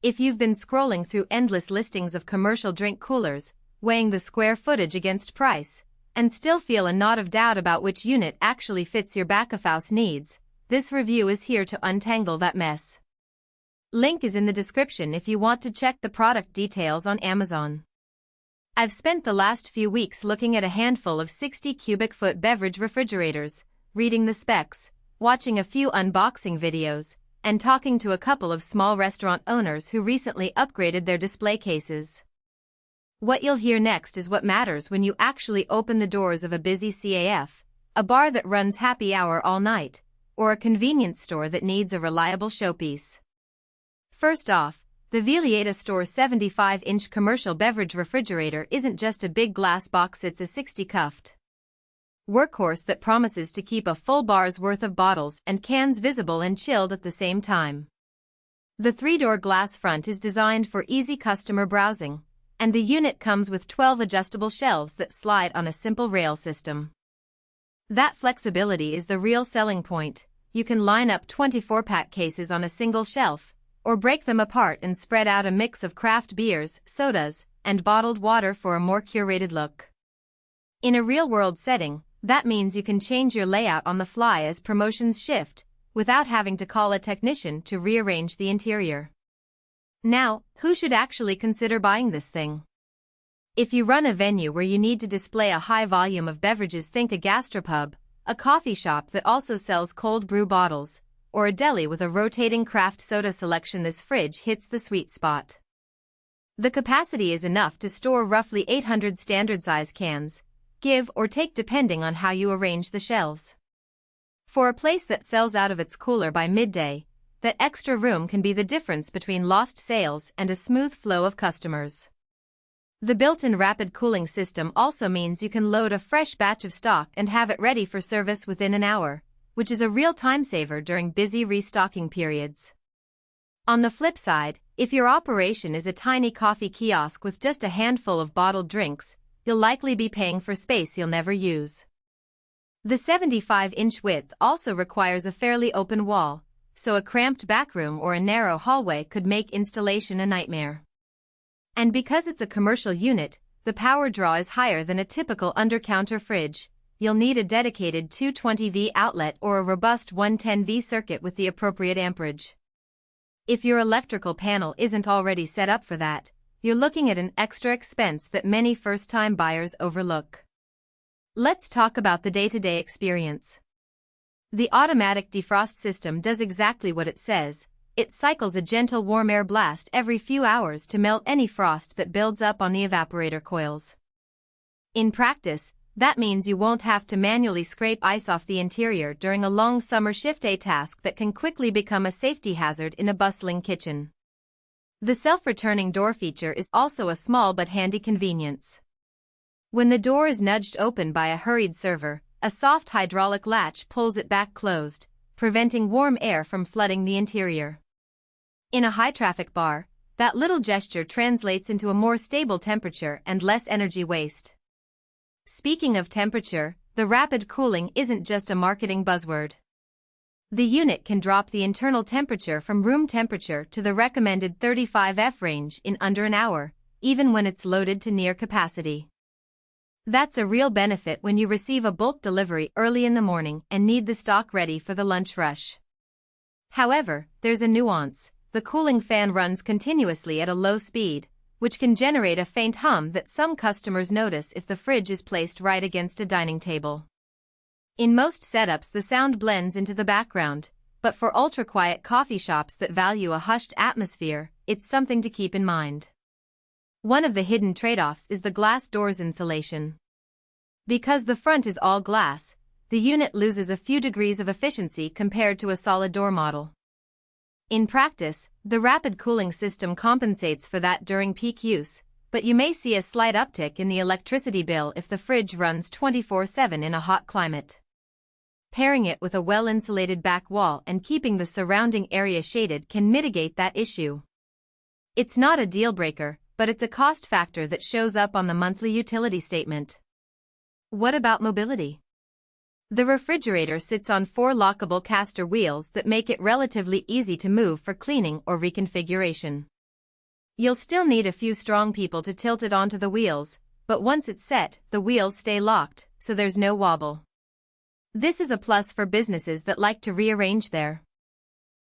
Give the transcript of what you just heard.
If you've been scrolling through endless listings of commercial drink coolers, weighing the square footage against price, and still feel a knot of doubt about which unit actually fits your back-of-house needs, this review is here to untangle that mess. Link is in the description if you want to check the product details on Amazon. I've spent the last few weeks looking at a handful of 60 cubic foot beverage refrigerators, reading the specs, watching a few unboxing videos, and talking to a couple of small restaurant owners who recently upgraded their display cases. What you'll hear next is what matters when you actually open the doors of a busy CAF, a bar that runs happy hour all night, or a convenience store that needs a reliable showpiece. First off, the Velieta Store 75-inch commercial beverage refrigerator isn't just a big glass box, it's a 60-cuffed workhorse that promises to keep a full bar's worth of bottles and cans visible and chilled at the same time. The 3-door glass front is designed for easy customer browsing, and the unit comes with 12 adjustable shelves that slide on a simple rail system. That flexibility is the real selling point. You can line up 24-pack cases on a single shelf, or break them apart and spread out a mix of craft beers, sodas, and bottled water for a more curated look. In a real-world setting, that means you can change your layout on the fly as promotions shift, without having to call a technician to rearrange the interior. Now, who should actually consider buying this thing? If you run a venue where you need to display a high volume of beverages, think a gastropub, a coffee shop that also sells cold brew bottles, or a deli with a rotating craft soda selection, this fridge hits the sweet spot. The capacity is enough to store roughly 800 standard-size cans, give or take depending on how you arrange the shelves. For a place that sells out of its cooler by midday, that extra room can be the difference between lost sales and a smooth flow of customers. The built-in rapid cooling system also means you can load a fresh batch of stock and have it ready for service within an hour, which is a real time saver during busy restocking periods. On the flip side, if your operation is a tiny coffee kiosk with just a handful of bottled drinks, you'll likely be paying for space you'll never use. The 75-inch width also requires a fairly open wall, so a cramped backroom or a narrow hallway could make installation a nightmare. And because it's a commercial unit, the power draw is higher than a typical under-counter fridge. You'll need a dedicated 220V outlet or a robust 110V circuit with the appropriate amperage. If your electrical panel isn't already set up for that, you're looking at an extra expense that many first-time buyers overlook. Let's talk about the day-to-day experience. The automatic defrost system does exactly what it says. It cycles a gentle warm air blast every few hours to melt any frost that builds up on the evaporator coils. In practice, that means you won't have to manually scrape ice off the interior during a long summer shift, a task that can quickly become a safety hazard in a bustling kitchen. The self-returning door feature is also a small but handy convenience. When the door is nudged open by a hurried server, a soft hydraulic latch pulls it back closed, preventing warm air from flooding the interior. In a high-traffic bar, that little gesture translates into a more stable temperature and less energy waste. Speaking of temperature, the rapid cooling isn't just a marketing buzzword. The unit can drop the internal temperature from room temperature to the recommended 35°F range in under an hour, even when it's loaded to near capacity. That's a real benefit when you receive a bulk delivery early in the morning and need the stock ready for the lunch rush. However, there's a nuance. The cooling fan runs continuously at a low speed, which can generate a faint hum that some customers notice if the fridge is placed right against a dining table. In most setups, the sound blends into the background, but for ultra-quiet coffee shops that value a hushed atmosphere, it's something to keep in mind. One of the hidden trade-offs is the glass door's insulation. Because the front is all glass, the unit loses a few degrees of efficiency compared to a solid door model. In practice, the rapid cooling system compensates for that during peak use, but you may see a slight uptick in the electricity bill if the fridge runs 24/7 in a hot climate. Pairing it with a well-insulated back wall and keeping the surrounding area shaded can mitigate that issue. It's not a deal-breaker, but it's a cost factor that shows up on the monthly utility statement. What about mobility? The refrigerator sits on 4 lockable caster wheels that make it relatively easy to move for cleaning or reconfiguration. You'll still need a few strong people to tilt it onto the wheels, but once it's set, the wheels stay locked, so there's no wobble. This is a plus for businesses that like to rearrange their